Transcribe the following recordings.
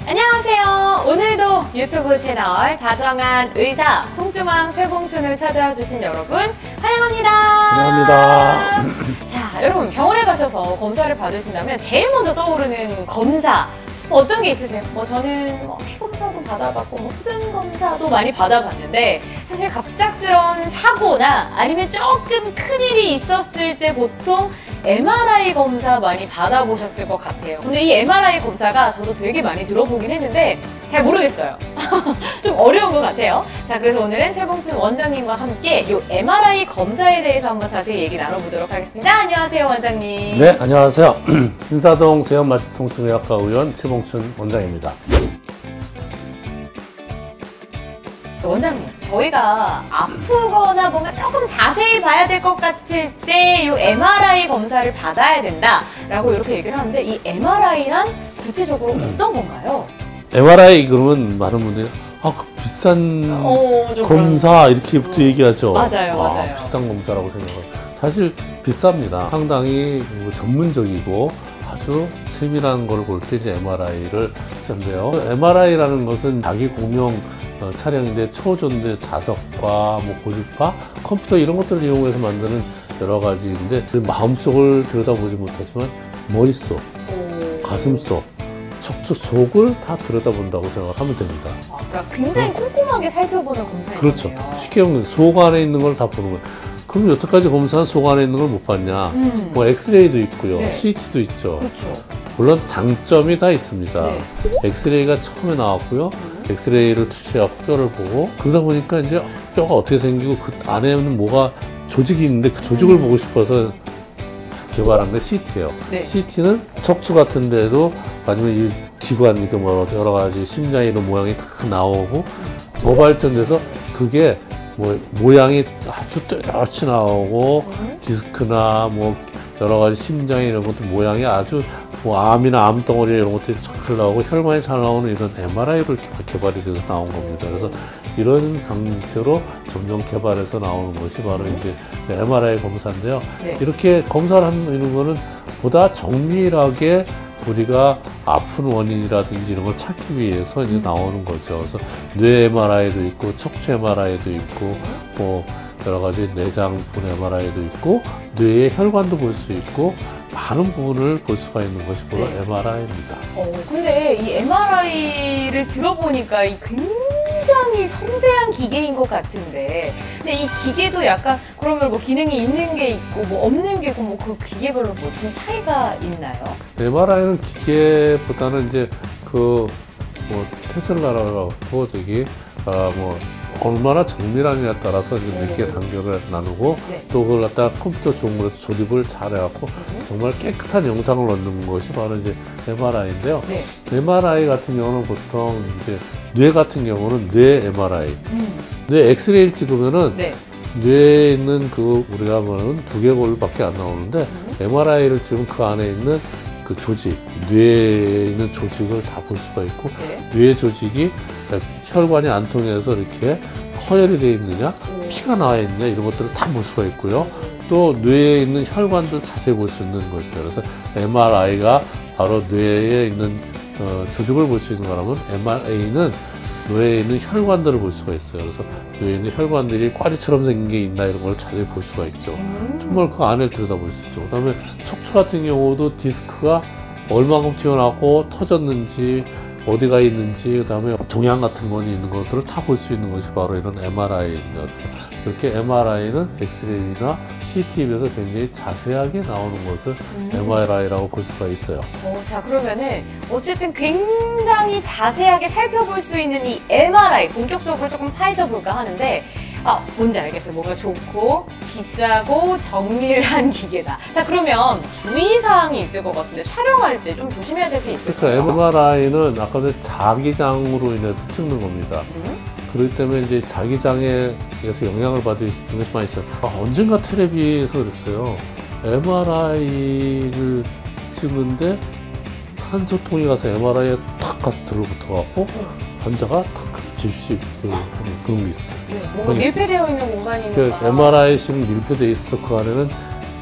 안녕하세요. 오늘도 유튜브 채널 다정한 의사 통증왕 최봉춘을 찾아주신 여러분 환영합니다. 환영합니다. 자, 여러분 병원에 가셔서 검사를 받으신다면 제일 먼저 떠오르는 검사 어떤 게 있으세요? 저는 피 검사도 받아봤고 소변 검사도 많이 받아봤는데 사실 갑작스러운 사고나 아니면 조금 큰일이 있었을 때 보통 MRI 검사 많이 받아보셨을 것 같아요. 근데 이 MRI 검사가 저도 되게 많이 들어보긴 했는데 잘 모르겠어요. 좀 어려운 것 같아요. 자, 그래서 오늘은 최봉춘 원장님과 함께 이 MRI 검사에 대해서 한번 자세히 얘기 나눠보도록 하겠습니다. 안녕하세요, 원장님. 네, 안녕하세요. 신사동 세연마취통증의학과 의원 최봉춘 원장입니다. 원장님, 저희가 아프거나 뭔가 조금 자세히 봐야 될 것 같을 때 이 MRI 검사를 받아야 된다라고 이렇게 얘기를 하는데 이 MRI란 구체적으로 어떤 건가요? MRI 그러면 많은 분들이 그 비싼 검사 이렇게부터 얘기하죠. 맞아요. 비싼 검사라고 생각해요. 사실 비쌉니다. 상당히 전문적이고 아주 세밀한 걸 볼 때 이제 MRI를 쓰는데요. MRI라는 것은 자기 공용 차량인데 초전대 자석과 고주파, 컴퓨터 이런 것들을 이용해서 만드는 여러 가지인데 마음속을 들여다보지 못하지만 머릿속, 가슴속, 척추 속을 다 들여다본다고 생각하면 됩니다. 그러니까 굉장히 꼼꼼하게 살펴보는 검사예요. 그렇죠. 쉽게 보면 속 안에 있는 걸 다 보는 거예요. 그럼 여태까지 검사는 속 안에 있는 걸 못 봤냐? 엑스레이도 있고요. 네. CT도 있죠. 그렇죠. 물론 장점이 다 있습니다. 네. 엑스레이가 처음에 나왔고요. 엑스레이를 투시하고 뼈를 보고 그러다 보니까 이제 뼈가 어떻게 생기고 그 안에는 뭐가 조직이 있는데 그 조직을 보고 싶어서 개발한 게 CT예요. 네. CT는 척추 같은 데도 아니면 이 기관, 여러 가지 심장 이런 모양이 다 나오고 더 발전돼서 그게 모양이 아주 뚜렷이 나오고 디스크나 여러 가지 심장 이런 것도 모양이 아주 암이나 암덩어리 이런 것들이 잘 나오고 혈관이 잘 나오는 이런 MRI로 개발이 돼서 나온 겁니다. 그래서 이런 상태로 점점 개발해서 나오는 것이 바로 이제 MRI 검사인데요. 네. 이렇게 검사를 하는 거는 보다 정밀하게 우리가 아픈 원인이라든지 이런 걸 찾기 위해서 이제 나오는 거죠. 그래서 뇌 MRI도 있고 척추 MRI도 있고 여러 가지 내장분 MRI도 있고 뇌의 혈관도 볼 수 있고 많은 부분을 볼 수가 있는 것이 바로 MRI입니다. 근데 이 MRI를 들어보니까 굉장히 섬세한 기계인 것 같은데 근데 이 기계도 약간 그러면 기능이 있는 게 있고 없는 게 있고 그 기계별로 좀 차이가 있나요? MRI는 기계보다는 이제 테슬라라고 얼마나 정밀하냐에 따라서 몇 개 단계를 나누고 또 그걸 갖다 컴퓨터 좋은 거에서 조립을 잘 해갖고 정말 깨끗한 영상을 얻는 것이 바로 이제 MRI인데요. 네. MRI 같은 경우는 보통 이제 뇌 같은 경우는 뇌 MRI, 뇌 엑스레이를 찍으면은 뇌에 있는 우리가 말하는 두개골밖에 안 나오는데 MRI를 찍으면 그 안에 있는 그 조직, 뇌에 있는 조직을 다 볼 수가 있고 뇌 조직이 혈관이 안 통해서 이렇게 허혈이 되어 있느냐, 피가 나와 있느냐 이런 것들을 다 볼 수가 있고요. 또 뇌에 있는 혈관도 자세히 볼 수 있는 것이에요. 그래서 MRI가 바로 뇌에 있는 조직을 볼 수 있는 거라면 MRA는 뇌에 있는 혈관들을 볼 수가 있어요. 그래서 뇌에 있는 혈관들이 꽈리처럼 생긴 게 있나 이런 걸 자세히 볼 수가 있죠. 정말 그 안을 들여다볼 수 있죠. 그다음에 척추 같은 경우도 디스크가 얼마큼 튀어나왔고 터졌는지 어디가 있는지 그다음에 종양 같은 건 있는 것들을 다 볼 수 있는 것이 바로 이런 MRI입니다. 그래서 이렇게 MRI는 엑스레이나 CT에 비해서 굉장히 자세하게 나오는 것을 MRI라고 볼 수가 있어요. 자, 그러면은 어쨌든 굉장히 자세하게 살펴볼 수 있는 이 MRI 본격적으로 조금 파헤쳐 볼까 하는데 뭔지 알겠어요. 뭔가 좋고 비싸고 정밀한 기계다. 자, 그러면 주의사항이 있을 것 같은데 촬영할 때 좀 조심해야 될 게 있을까요? 그렇죠. MRI는 아까 전에 자기장으로 인해서 찍는 겁니다. 그렇기 때문에 이제 자기장에서 영향을 받을 수 있는 것이 많이 있어요. 언젠가 텔레비에서 그랬어요. MRI를 찍는데 산소통이 가서 MRI에 탁 가서 들어붙어갖고 환자가 탁 가서 질식하는 그런 게 있어요. 뭔가 밀폐되어 있는 공간이니까. MRI식은 밀폐되어 있어. 그 안에는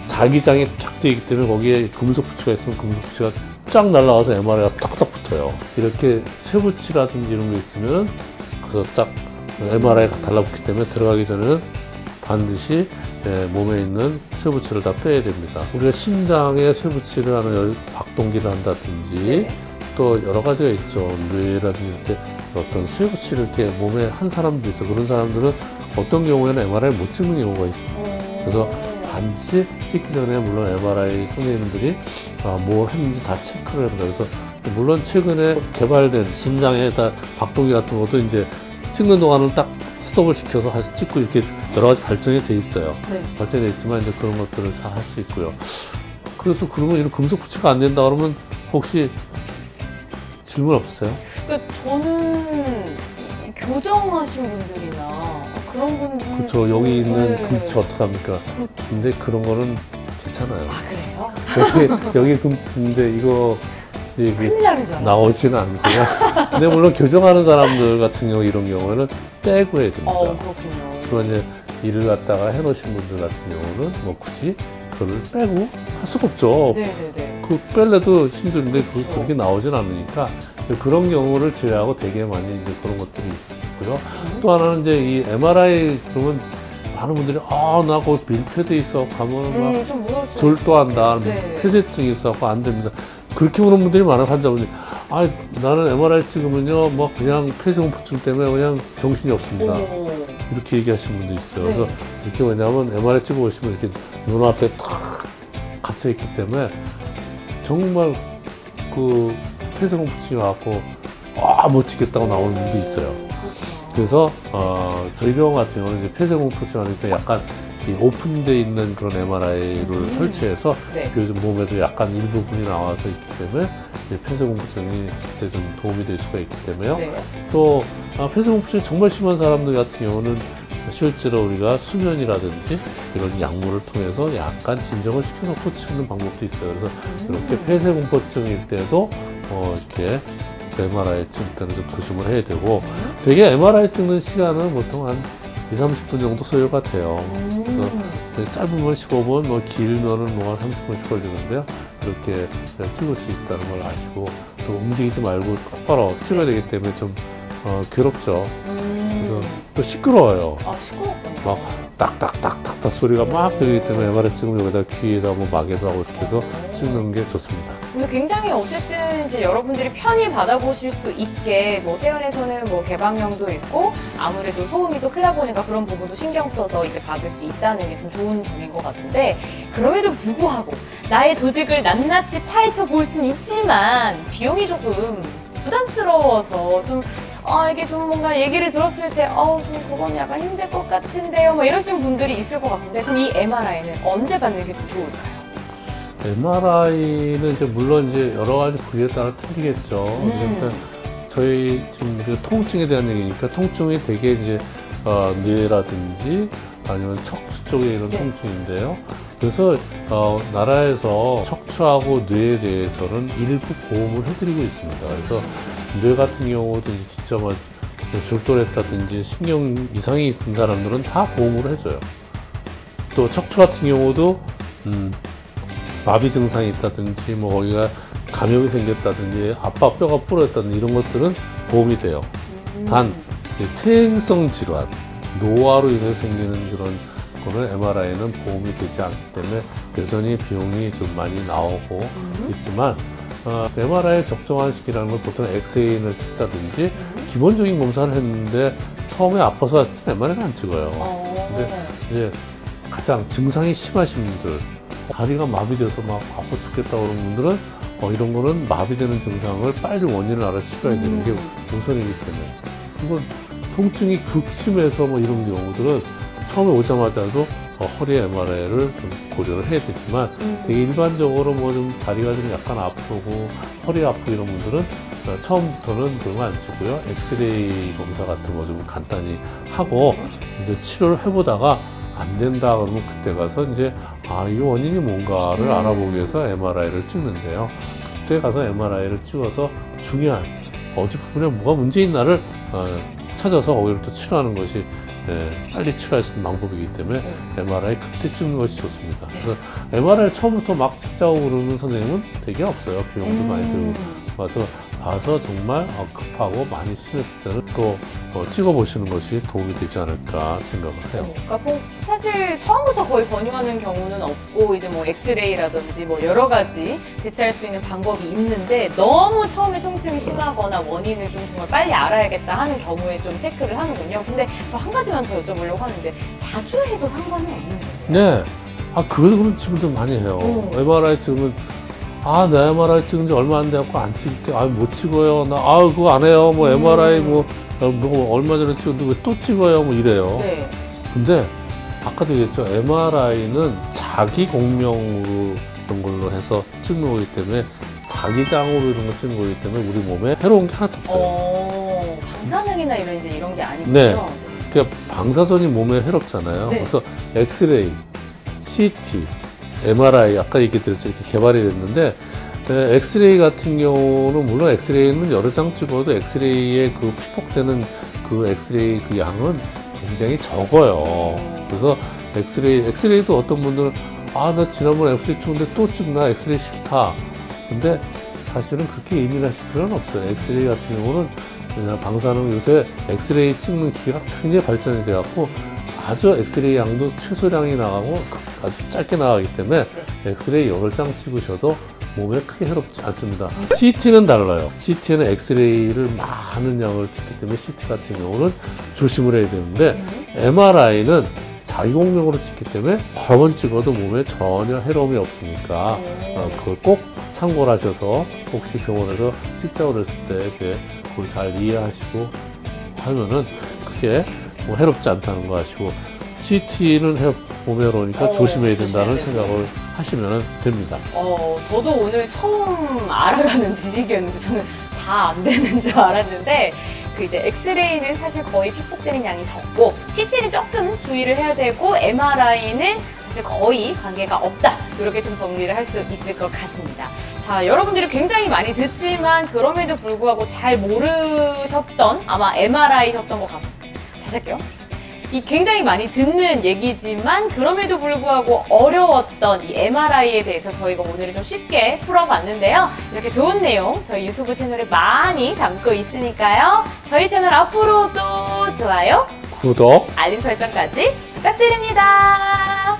자기장이 쫙 되어 있기 때문에 거기에 금속 부치가 있으면 금속 부치가 쫙 날아가서 MRI가 탁탁 붙어요. 이렇게 쇠붙이라든지 이런 거 있으면 그래서 쫙 MRI가 달라붙기 때문에 들어가기 전에는 반드시 몸에 있는 쇠붙이를 다 빼야 됩니다. 우리가 심장에 쇠붙이를 하는 박동기를 한다든지 또 여러 가지가 있죠. 뇌라든지 이렇게 어떤 쇠붙이를 이렇게 몸에 한 사람도 있어. 그런 사람들은 어떤 경우에는 MRI 못 찍는 경우가 있습니다. 그래서 반드시 찍기 전에 물론 MRI 선생님들이 뭘 했는지 다 체크를 해보자. 그래서 물론 최근에 개발된 심장에다 박동기 같은 것도 이제 찍는 동안은 딱 스톱을 시켜서 찍고 이렇게 여러 가지 발전이 돼 있어요. 발전이 돼 있지만 이제 그런 것들을 잘 할 수 있고요. 그래서 그러면 이런 금속 부치가 안 된다 그러면 혹시 질문 없으세요? 그러니까 저는 교정하신 분들이나 그런 분들 그렇죠. 여기 있는 금치 어떡합니까? 그렇죠. 근데 그런 거는 괜찮아요. 그래요? 여기 금치인데 이거 큰일 나는 줄 알았어요. 나오지는 않고요. 근데 물론 교정하는 사람들 같은 경우 이런 경우에는 빼고 해야 됩니다. 그렇군요. 하지만 이제 일을 갖다가 해놓으신 분들 같은 경우는 뭐 굳이 그걸 빼고 할 수가 없죠. 네네네. 그 뺄래도 힘든데 그렇게 나오진 않으니까 이제 그런 경우를 제외하고 되게 많이 이제 그런 것들이 있고요. 또 하나는 이제 이 MRI 그러면 많은 분들이 나 그 밀폐돼 있어 가면 막 좀 무서울 수 졸도한다, 네. 폐쇄증이 있어서 안 됩니다. 그렇게 보는 분들이 많아요. 환자분들이 나는 MRI 찍으면요 뭐 그냥 폐쇄공포증 때문에 그냥 정신이 없습니다. 이렇게 얘기하시는 분도 있어요. 그래서 이렇게 왜냐하면 MRI 찍어보시면 이렇게 눈앞에 탁 갇혀있기 때문에 정말 그 폐쇄공포증이 와갖고 못 찍겠다고 나오는 분도 있어요. 그래서 저희 병원 같은 경우는 이제 폐쇄공포증 하니까 약간 이 오픈되어 있는 그런 MRI를 설치해서 요즘 몸에도 약간 일부분이 나와서 있기 때문에 폐쇄공포증이 그때 좀 도움이 될 수가 있기 때문에요. 또 폐쇄공포증이 정말 심한 사람들 같은 경우는 실제로 우리가 수면이라든지 이런 약물을 통해서 약간 진정을 시켜놓고 찍는 방법도 있어요. 그래서 이렇게 폐쇄공포증일 때도 이렇게 MRI 찍을 때는 좀 조심을 해야 되고 되게 MRI 찍는 시간은 보통 한 20-30분 정도 소요가 돼요. 그래서 짧으면 15분, 뭐 길면은 뭐 30분씩 걸리는데요. 이렇게 찍을 수 있다는 걸 아시고 또 움직이지 말고 똑바로 찍어야 되기 때문에 좀 괴롭죠. 그래서 또 시끄러워요. 시끄럽군요. 막 딱딱딱딱딱 소리가 막 들리기 때문에 MRI 찍으면 여기다 귀에다 뭐 막에도 하고 이렇게 해서 찍는 게 좋습니다. 근데 굉장히 어쨌든 이제 여러분들이 편히 받아보실 수 있게 뭐 세연에서는 뭐 개방형도 있고 아무래도 소음이 또 크다 보니까 그런 부분도 신경 써서 이제 받을 수 있다는 게 좀 좋은 점인 것 같은데 그럼에도 불구하고 나의 조직을 낱낱이 파헤쳐 볼 수는 있지만 비용이 조금 부담스러워서 좀 이게 좀 뭔가 얘기를 들었을 때 좀 그건 약간 힘들 것 같은데요 뭐 이러신 분들이 있을 것 같은데 그럼 이 MRI는 언제 받는 게 좀 좋을까요? MRI는 이제 물론 이제 여러 가지 부위에 따라 틀리겠죠. 일단 저희 지금 우리가 통증에 대한 얘기니까 통증이 되게 이제 뇌라든지 아니면 척추 쪽에 이런 통증인데요. 그래서 나라에서 척추하고 뇌에 대해서는 일부 보험을 해드리고 있습니다. 그래서 뇌 같은 경우도 이제 진짜 뭐 졸도했다든지 신경 이상이 있는 사람들은 다 보험으로 해줘요. 또 척추 같은 경우도 마비 증상이 있다든지 뭐 거기가 감염이 생겼다든지 뼈가 부러졌다든지 이런 것들은 보험이 돼요. 단 퇴행성 질환, 노화로 인해서 생기는 그런 거는 MRI는 보험이 되지 않기 때문에 여전히 비용이 좀 많이 나오고 있지만 MRI에 적정한 시기라는 건 보통 엑스레이를 찍다든지 기본적인 검사를 했는데 처음에 아파서 왔을 때 MRI는 안 찍어요. 근데 이제 가장 증상이 심하신 분들, 다리가 마비돼서 막 아파 죽겠다 그런 분들은 이런 거는 마비되는 증상을 빨리 원인을 알아 치료해야 되는 게 우선이기 때문에 이건 통증이 극심해서 뭐 이런 경우들은 처음에 오자마자도 허리 MRI를 좀 고려를 해야 되지만 되게 일반적으로 뭐 좀 다리가 좀 약간 아프고 허리 아프고 이런 분들은 처음부터는 그런 거 안 찍고요. 엑스레이 검사 같은 거 좀 간단히 하고 이제 치료를 해보다가 안 된다 그러면 그때 가서 이제 이 원인이 뭔가를 알아보기 위해서 MRI를 찍는데요. 그때 가서 MRI를 찍어서 중요한 어디 부분에 뭐가 문제 있나를 찾아서 거기를 또 치료하는 것이 빨리 치료할 수 있는 방법이기 때문에 MRI 그때 찍는 것이 좋습니다. 그래서 MRI 처음부터 막 찍자고 그러는 선생님은 되게 없어요. 비용도 많이 들고. 그래서 봐서 정말 급하고 많이 심했을 때는 또 찍어보시는 것이 도움이 되지 않을까 생각을 해요. 그러니까 사실 처음부터 거의 권유하는 경우는 없고 이제 뭐 엑스레이라든지 뭐 여러 가지 대체할 수 있는 방법이 있는데 너무 처음에 통증이 심하거나 원인을 좀 정말 빨리 알아야겠다 하는 경우에 좀 체크를 하는군요. 근데 저 한 가지만 더 여쭤보려고 하는데 자주 해도 상관은 없는 거예요? 네. 그런 친구들 많이 해요. MRI 찍으면 나 MRI 찍은 지 얼마 안 돼갖고 안 찍을게. 못 찍어요. 그거 안 해요. 뭐 MRI 뭐 얼마 전에 찍었는데 왜 또 찍어요? 뭐 이래요. 네. 근데 아까도 얘기했죠. MRI는 자기 공명으로 이런 걸로 해서 찍는 거기 때문에 자기장으로 이런 거 찍는 거기 때문에 우리 몸에 해로운 게 하나도 없어요. 방사능이나 이런 게 아니군요. 네. 그러니까 방사선이 몸에 해롭잖아요. 네. 그래서 엑스레이, CT, MRI 아까 얘기드렸죠. 이렇게 개발이 됐는데 엑스레이 같은 경우는 물론 엑스레이는 여러 장 찍어도 엑스레이에 그 피폭되는 그 엑스레이 그 양은 굉장히 적어요. 그래서 엑스레이도 어떤 분들은 나 지난번에 엑스레이 찍었는데 또 찍나 엑스레이 싫다. 근데 사실은 그렇게 예민하실 필요는 없어요. 엑스레이 같은 경우는 방사능 요새 엑스레이 찍는 기계가 굉장히 발전이 돼갖고 아주 엑스레이 양도 최소량이 나가고 아주 짧게 나가기 때문에 엑스레이 여러 장 찍으셔도 몸에 크게 해롭지 않습니다. CT는 달라요. CT는 엑스레이를 많은 양을 찍기 때문에 CT 같은 경우는 조심을 해야 되는데 MRI는 자기 공명으로 찍기 때문에 여러 번 찍어도 몸에 전혀 해로움이 없으니까 그걸 꼭 참고를 하셔서 혹시 병원에서 찍자고 그랬을 때 이렇게 그걸 잘 이해하시고 하면은 크게 뭐 해롭지 않다는 거 아시고 CT는 몸에 해로우니까 조심해야 된다는 생각을 하시면 됩니다. 저도 오늘 처음 알아가는 지식이었는데 저는 다 안 되는 줄 알았는데 이제 엑스레이는 사실 거의 피폭되는 양이 적고 CT는 조금 주의를 해야 되고 MRI는 사실 거의 관계가 없다. 이렇게 좀 정리를 할 수 있을 것 같습니다. 자, 여러분들이 굉장히 많이 듣지만 그럼에도 불구하고 잘 모르셨던 아마 MRI셨던 것 같아요. 다시 할게요. 이 굉장히 많이 듣는 얘기지만 그럼에도 불구하고 어려웠던 이 MRI에 대해서 저희가 오늘은 좀 쉽게 풀어봤는데요. 이렇게 좋은 내용 저희 유튜브 채널에 많이 담고 있으니까요. 저희 채널 앞으로도 좋아요, 구독, 알림 설정까지 부탁드립니다.